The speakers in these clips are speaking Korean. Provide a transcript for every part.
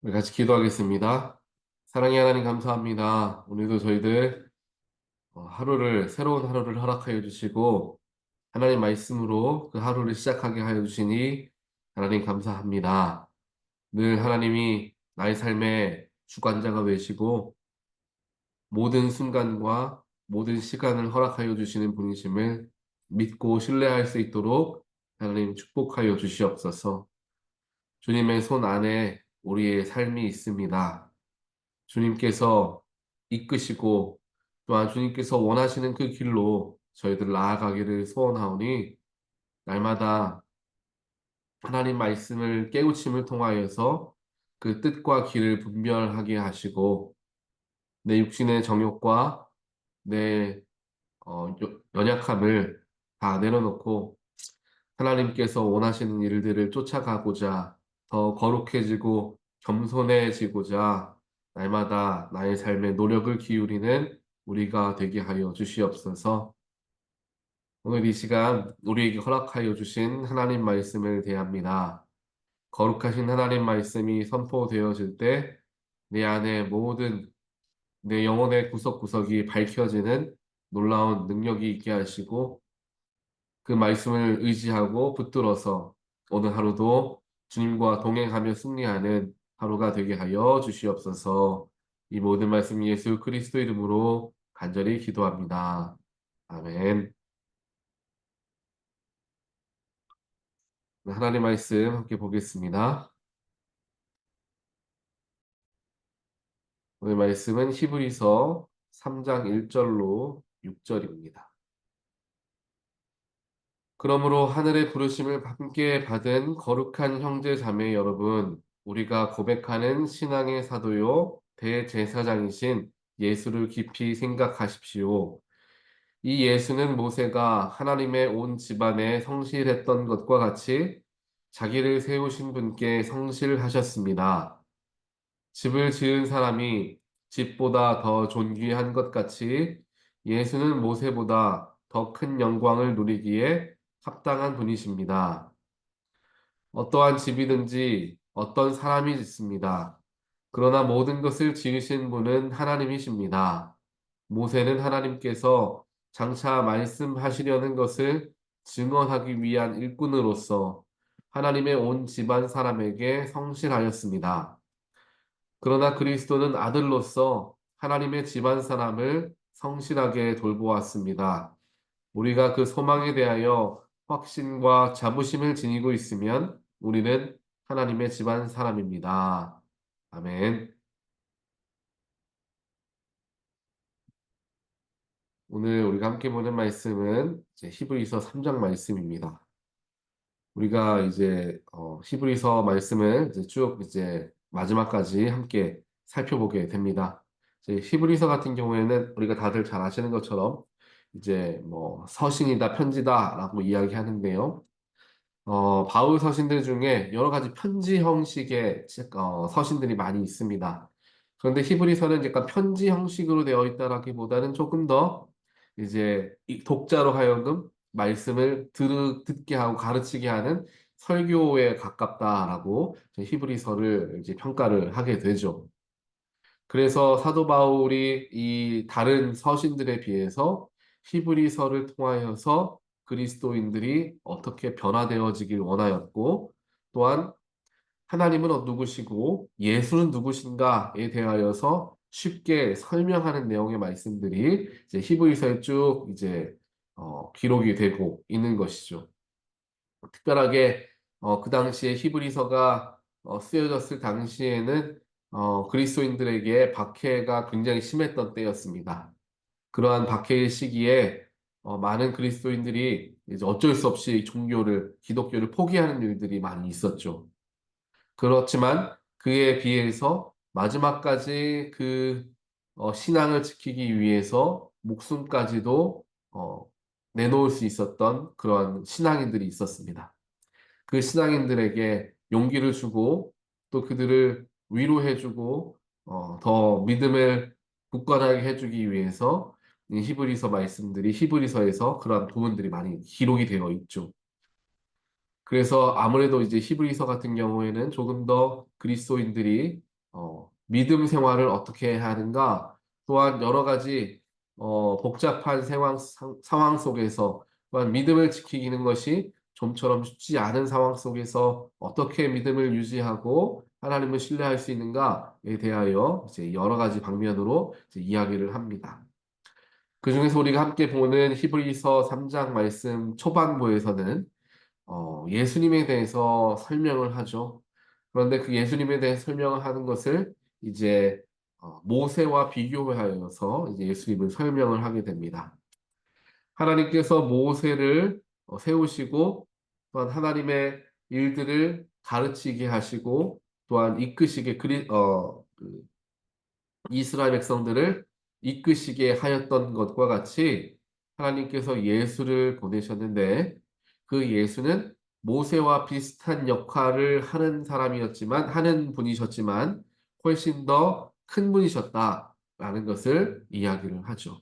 우리 같이 기도하겠습니다. 사랑의 하나님 감사합니다. 오늘도 저희들 새로운 하루를 허락하여 주시고 하나님 말씀으로 그 하루를 시작하게 하여 주시니 하나님 감사합니다. 늘 하나님이 나의 삶의 주관자가 되시고 모든 순간과 모든 시간을 허락하여 주시는 분이심을 믿고 신뢰할 수 있도록 하나님 축복하여 주시옵소서. 주님의 손 안에 우리의 삶이 있습니다. 주님께서 이끄시고 또한 주님께서 원하시는 그 길로 저희들 나아가기를 소원하오니 날마다 하나님 말씀을 깨우침을 통하여서 그 뜻과 길을 분별하게 하시고 내 육신의 정욕과 내 연약함을 다 내려놓고 하나님께서 원하시는 일들을 쫓아가고자 더 거룩해지고 겸손해지고자 날마다 나의 삶에 노력을 기울이는 우리가 되게 하여 주시옵소서. 오늘 이 시간 우리에게 허락하여 주신 하나님 말씀을 대합니다. 거룩하신 하나님 말씀이 선포되어질 때 내 안에 모든 내 영혼의 구석구석이 밝혀지는 놀라운 능력이 있게 하시고 그 말씀을 의지하고 붙들어서 오늘 하루도 주님과 동행하며 승리하는 하루가 되게 하여 주시옵소서. 이 모든 말씀 예수 그리스도 이름으로 간절히 기도합니다. 아멘. 하나님 말씀 함께 보겠습니다. 오늘 말씀은 히브리서 3장 1절로 6절입니다. 그러므로 하늘의 부르심을 함께 받은 거룩한 형제 자매 여러분, 우리가 고백하는 신앙의 사도요, 대제사장이신 예수를 깊이 생각하십시오. 이 예수는 모세가 하나님의 온 집안에 성실했던 것과 같이 자기를 세우신 분께 성실하셨습니다. 집을 지은 사람이 집보다 더 존귀한 것 같이 예수는 모세보다 더 큰 영광을 누리기에 합당한 분이십니다. 어떠한 집이든지 어떤 사람이 짓습니다. 그러나 모든 것을 지으신 분은 하나님이십니다. 모세는 하나님께서 장차 말씀하시려는 것을 증언하기 위한 일꾼으로서 하나님의 온 집안 사람에게 성실하였습니다. 그러나 그리스도는 아들로서 하나님의 집안 사람을 성실하게 돌보았습니다. 우리가 그 소망에 대하여 확신과 자부심을 지니고 있으면 우리는 하나님의 집안 사람입니다. 아멘. 오늘 우리가 함께 보는 말씀은 이제 히브리서 3장 말씀입니다. 우리가 이제 히브리서 말씀을 이제 쭉 이제 마지막까지 함께 살펴보게 됩니다. 이제 히브리서 같은 경우에는 우리가 다들 잘 아시는 것처럼 이제 뭐 서신이다 편지다라고 이야기하는데요. 바울 서신들 중에 여러 가지 편지 형식의 서신들이 많이 있습니다. 그런데 히브리서는 약간 편지 형식으로 되어 있다라기보다는 조금 더 이제 이 독자로 하여금 말씀을 듣게 하고 가르치게 하는 설교에 가깝다라고 이제 히브리서를 이제 평가를 하게 되죠. 그래서 사도 바울이 이 다른 서신들에 비해서 히브리서를 통하여서 그리스도인들이 어떻게 변화되어지길 원하였고, 또한 하나님은 누구시고 예수는 누구신가에 대하여서 쉽게 설명하는 내용의 말씀들이 이제 히브리서에 쭉 이제 기록이 되고 있는 것이죠. 특별하게 그 당시에 히브리서가 쓰여졌을 당시에는 그리스도인들에게 박해가 굉장히 심했던 때였습니다. 그러한 박해의 시기에 많은 그리스도인들이 이제 어쩔 수 없이 기독교를 포기하는 일들이 많이 있었죠. 그렇지만 그에 비해서 마지막까지 그 신앙을 지키기 위해서 목숨까지도 내놓을 수 있었던 그러한 신앙인들이 있었습니다. 그 신앙인들에게 용기를 주고 또 그들을 위로해주고 더 믿음을 굳건하게 해주기 위해서 이 히브리서 말씀들이 히브리서에서 그러한 부분들이 많이 기록이 되어 있죠. 그래서 아무래도 이제 히브리서 같은 경우에는 조금 더 그리스도인들이 믿음 생활을 어떻게 해야 하는가, 또한 여러 가지 복잡한 상황 속에서 또한 믿음을 지키는 것이 좀처럼 쉽지 않은 상황 속에서 어떻게 믿음을 유지하고 하나님을 신뢰할 수 있는가에 대하여 이제 여러 가지 방면으로 이제 이야기를 합니다. 그중에서 우리가 함께 보는 히브리서 3장 말씀 초반부에서는 예수님에 대해서 설명을 하죠. 그런데 그 예수님에 대해 설명을 하는 것을 이제 모세와 비교하여서 이제 예수님을 설명을 하게 됩니다. 하나님께서 모세를 세우시고 또한 하나님의 일들을 가르치게 하시고 또한 이끄시게 이스라엘 백성들을 이끄시게 하였던 것과 같이 하나님께서 예수를 보내셨는데 그 예수는 모세와 비슷한 역할을 하는 분이셨지만 훨씬 더 큰 분이셨다라는 것을 이야기를 하죠.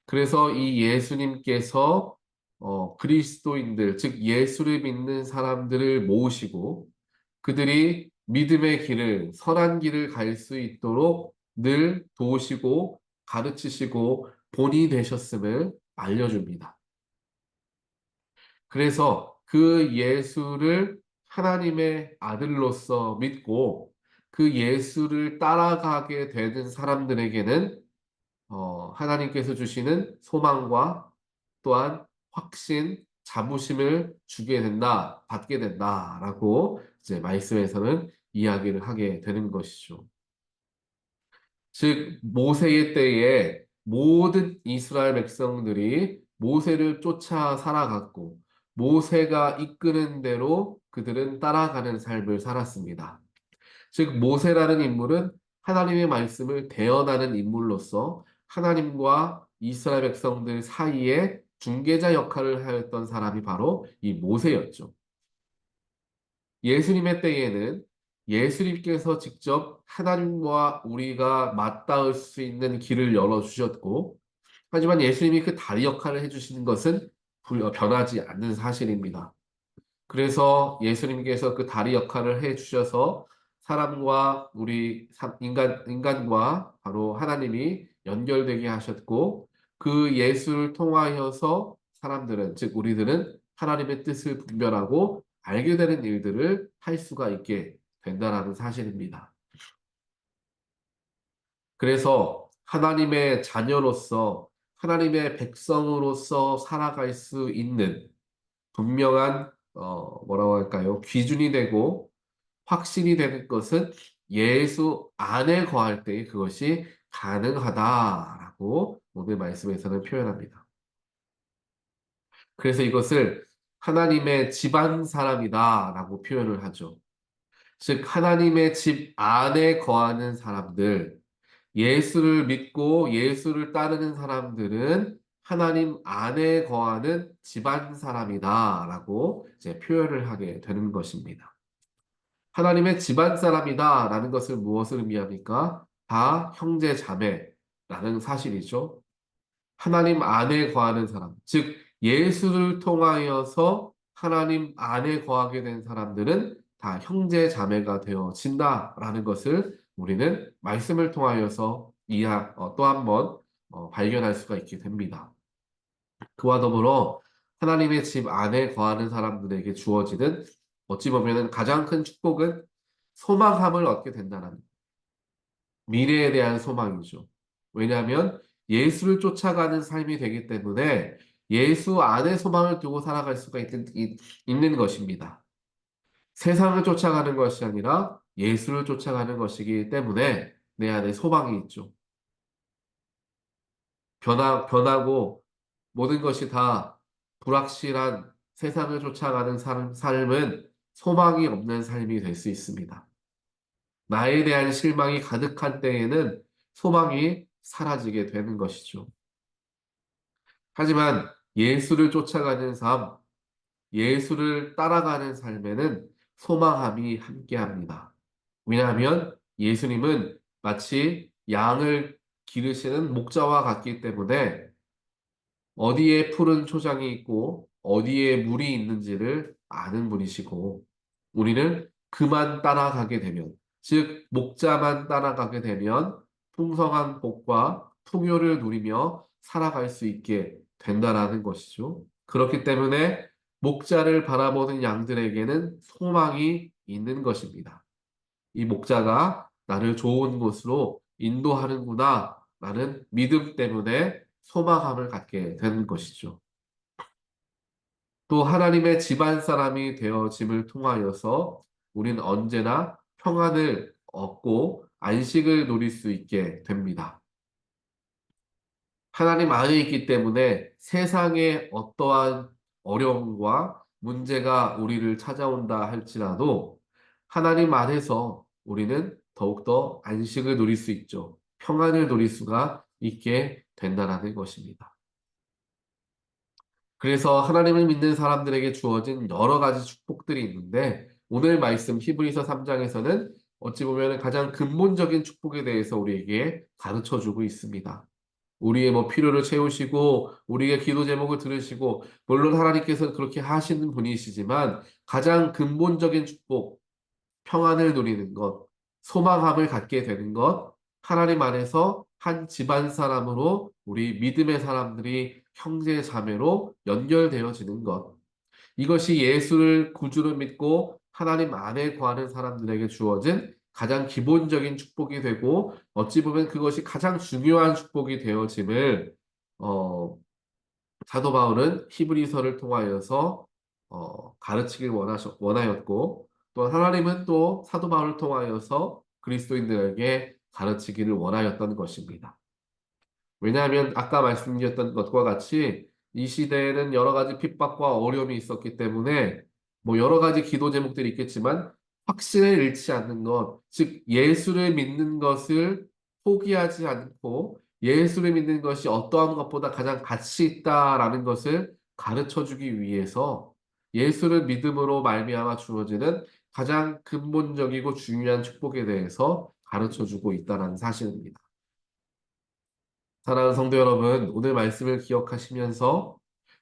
그래서 이 예수님께서 그리스도인들, 즉 예수를 믿는 사람들을 모으시고 그들이 믿음의 길을, 선한 길을 갈 수 있도록 늘 도우시고 가르치시고 본이 되셨음을 알려줍니다. 그래서 그 예수를 하나님의 아들로서 믿고 그 예수를 따라가게 되는 사람들에게는 하나님께서 주시는 소망과 또한 확신, 자부심을 받게 된다라고 이제 말씀에서는 이야기를 하게 되는 것이죠. 즉, 모세의 때에 모든 이스라엘 백성들이 모세를 쫓아 살아갔고, 모세가 이끄는 대로 그들은 따라가는 삶을 살았습니다. 즉, 모세라는 인물은 하나님의 말씀을 대언하는 인물로서 하나님과 이스라엘 백성들 사이에 중개자 역할을 하였던 사람이 바로 이 모세였죠. 예수님의 때에는 예수님께서 직접 하나님과 우리가 맞닿을 수 있는 길을 열어주셨고, 하지만 예수님이 그 다리 역할을 해주시는 것은 변하지 않는 사실입니다. 그래서 예수님께서 그 다리 역할을 해 주셔서 사람과 인간과 바로 하나님이 연결되게 하셨고 그 예수를 통하여서 사람들은, 즉 우리들은 하나님의 뜻을 분별하고 알게 되는 일들을 할 수가 있게 된다라는 사실입니다. 그래서 하나님의 자녀로서 하나님의 백성으로서 살아갈 수 있는 분명한 뭐라고 할까요? 기준이 되고 확신이 되는 것은 예수 안에 거할 때 그것이 가능하다라고 오늘 말씀에서는 표현합니다. 그래서 이것을 하나님의 집안 사람이다라고 표현을 하죠. 즉 하나님의 집 안에 거하는 사람들, 예수를 믿고 예수를 따르는 사람들은 하나님 안에 거하는 집안 사람이다라고 이제 표현을 하게 되는 것입니다. 하나님의 집안 사람이다라는 것을 무엇을 의미합니까? 다 형제 자매라는 사실이죠. 하나님 안에 거하는 사람, 즉 예수를 통하여서 하나님 안에 거하게 된 사람들은 다 형제 자매가 되어진다라는 것을 우리는 말씀을 통하여서 또 한 번 발견할 수가 있게 됩니다. 그와 더불어 하나님의 집 안에 거하는 사람들에게 주어지는 어찌 보면 가장 큰 축복은 소망함을 얻게 된다는 미래에 대한 소망이죠. 왜냐하면 예수를 쫓아가는 삶이 되기 때문에 예수 안에 소망을 두고 살아갈 수가 있는 것입니다. 세상을 쫓아가는 것이 아니라 예수를 쫓아가는 것이기 때문에 내 안에 소망이 있죠. 변하고 모든 것이 다 불확실한 세상을 쫓아가는 삶은 소망이 없는 삶이 될 수 있습니다. 나에 대한 실망이 가득한 때에는 소망이 사라지게 되는 것이죠. 하지만 예수를 쫓아가는 삶, 예수를 따라가는 삶에는 소망함이 함께합니다. 왜냐하면 예수님은 마치 양을 기르시는 목자와 같기 때문에 어디에 푸른 초장이 있고 어디에 물이 있는지를 아는 분이시고 우리는 그만 따라가게 되면 즉, 목자만 따라가게 되면 풍성한 복과 풍요를 누리며 살아갈 수 있게 된다라는 것이죠. 그렇기 때문에 목자를 바라보는 양들에게는 소망이 있는 것입니다. 이 목자가 나를 좋은 곳으로 인도하는구나 라는 믿음 때문에 소망함을 갖게 되는 것이죠. 또 하나님의 집안 사람이 되어짐을 통하여서 우리는 언제나 평안을 얻고 안식을 누릴 수 있게 됩니다. 하나님 안에 있기 때문에 세상의 어떠한 어려움과 문제가 우리를 찾아온다 할지라도 하나님 안에서 우리는 더욱더 안식을 누릴 수 있죠. 평안을 누릴 수가 있게 된다는 것입니다. 그래서 하나님을 믿는 사람들에게 주어진 여러 가지 축복들이 있는데 오늘 말씀 히브리서 3장에서는 어찌 보면 가장 근본적인 축복에 대해서 우리에게 가르쳐 주고 있습니다. 우리의 뭐 필요를 채우시고 우리의 기도 제목을 들으시고 물론 하나님께서는 그렇게 하시는 분이시지만 가장 근본적인 축복, 평안을 누리는 것, 소망함을 갖게 되는 것, 하나님 안에서 한 집안 사람으로 우리 믿음의 사람들이 형제 자매로 연결되어지는 것. 이것이 예수를 구주로 믿고 하나님 안에 거하는 사람들에게 주어진 가장 기본적인 축복이 되고 어찌 보면 그것이 가장 중요한 축복이 되어짐을 어, 사도 바울은 히브리서를 통하여서 가르치길 원하였고 또 하나님은 또 사도 바울을 통하여서 그리스도인들에게 가르치기를 원하였던 것입니다. 왜냐하면 아까 말씀드렸던 것과 같이 이 시대에는 여러 가지 핍박과 어려움이 있었기 때문에 뭐 여러 가지 기도 제목들이 있겠지만 확신을 잃지 않는 것, 즉 예수를 믿는 것을 포기하지 않고 예수를 믿는 것이 어떠한 것보다 가장 가치 있다라는 것을 가르쳐 주기 위해서 예수를 믿음으로 말미암아 주어지는 가장 근본적이고 중요한 축복에 대해서 가르쳐 주고 있다는 사실입니다. 사랑하는 성도 여러분, 오늘 말씀을 기억하시면서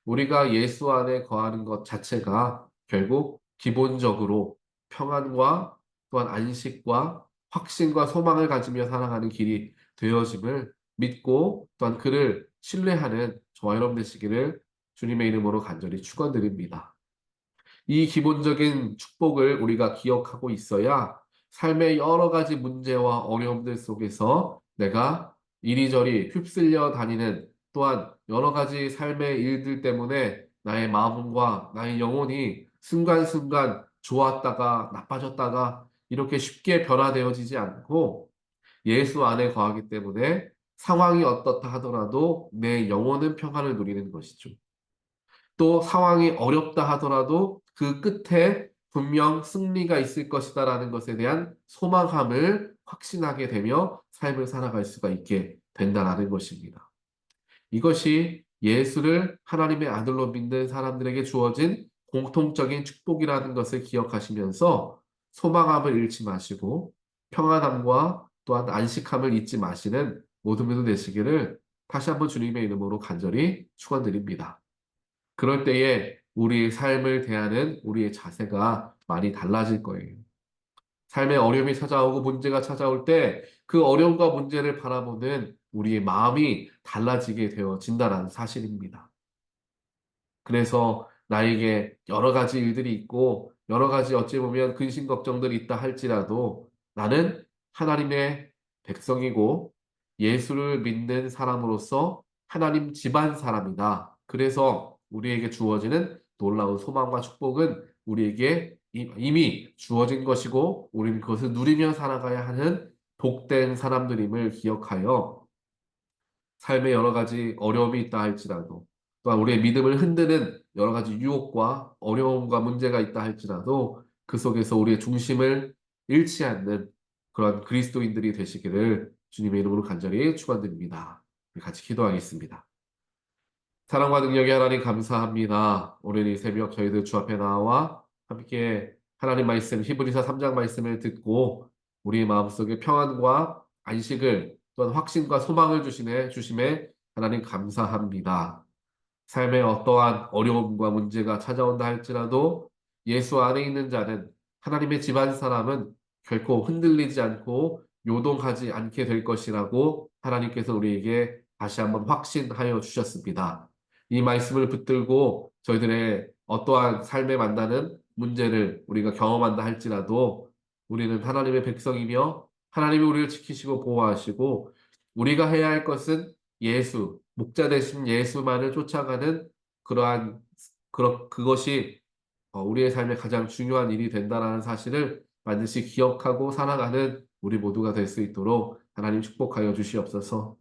우리가 예수 안에 거하는 것 자체가 결국 기본적으로 평안과 또한 안식과 확신과 소망을 가지며 살아가는 길이 되어짐을 믿고 또한 그를 신뢰하는 저와 여러분 되시기를 주님의 이름으로 간절히 축원드립니다. 이 기본적인 축복을 우리가 기억하고 있어야 삶의 여러 가지 문제와 어려움들 속에서 내가 이리저리 휩쓸려 다니는 또한 여러 가지 삶의 일들 때문에 나의 마음과 나의 영혼이 순간순간 좋았다가 나빠졌다가 이렇게 쉽게 변화되어지지 않고 예수 안에 거하기 때문에 상황이 어떻다 하더라도 내 영혼은 평안을 누리는 것이죠. 또 상황이 어렵다 하더라도 그 끝에 분명 승리가 있을 것이다라는 것에 대한 소망함을 확신하게 되며 삶을 살아갈 수가 있게 된다라는 것입니다. 이것이 예수를 하나님의 아들로 믿는 사람들에게 주어진 공통적인 축복이라는 것을 기억하시면서 소망함을 잃지 마시고 평안함과 또한 안식함을 잊지 마시는 모든 분들 되시기를 다시 한번 주님의 이름으로 간절히 축원드립니다. 그럴 때에 우리의 삶을 대하는 우리의 자세가 많이 달라질 거예요. 삶의 어려움이 찾아오고 문제가 찾아올 때 그 어려움과 문제를 바라보는 우리의 마음이 달라지게 되어진다는 사실입니다. 그래서 나에게 여러 가지 일들이 있고 여러 가지 어찌 보면 근심 걱정들이 있다 할지라도 나는 하나님의 백성이고 예수를 믿는 사람으로서 하나님 집안 사람이다. 그래서 우리에게 주어지는 놀라운 소망과 축복은 우리에게 이미 주어진 것이고 우리는 그것을 누리며 살아가야 하는 복된 사람들임을 기억하여 삶에 여러 가지 어려움이 있다 할지라도 또한 우리의 믿음을 흔드는 여러 가지 유혹과 어려움과 문제가 있다 할지라도 그 속에서 우리의 중심을 잃지 않는 그런 그리스도인들이 되시기를 주님의 이름으로 간절히 축원드립니다. 같이 기도하겠습니다. 사랑과 능력의 하나님 감사합니다. 오늘 이 새벽 저희들 주 앞에 나와 함께 하나님 말씀 히브리서 3장 말씀을 듣고 우리 마음속에 평안과 안식을 또한 확신과 소망을 주심에 하나님 감사합니다. 삶에 어떠한 어려움과 문제가 찾아온다 할지라도 예수 안에 있는 자는 하나님의 집안 사람은 결코 흔들리지 않고 요동하지 않게 될 것이라고 하나님께서 우리에게 다시 한번 확신하여 주셨습니다. 이 말씀을 붙들고 저희들의 어떠한 삶에 만나는 문제를 우리가 경험한다 할지라도 우리는 하나님의 백성이며 하나님이 우리를 지키시고 보호하시고 우리가 해야 할 것은 예수, 목자 되신 예수만을 쫓아가는 그러한 그것이 우리의 삶에 가장 중요한 일이 된다라는 사실을 반드시 기억하고 살아가는 우리 모두가 될 수 있도록 하나님 축복하여 주시옵소서.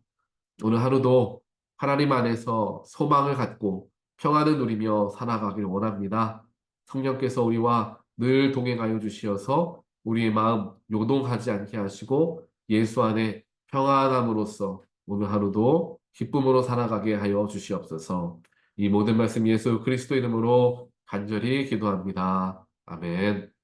오늘 하루도 하나님 안에서 소망을 갖고 평안을 누리며 살아가길 원합니다. 성령께서 우리와 늘 동행하여 주시어서 우리의 마음 요동하지 않게 하시고 예수 안에 평안함으로써 오늘 하루도 기쁨으로 살아가게 하여 주시옵소서. 이 모든 말씀 예수 그리스도 이름으로 간절히 기도합니다. 아멘.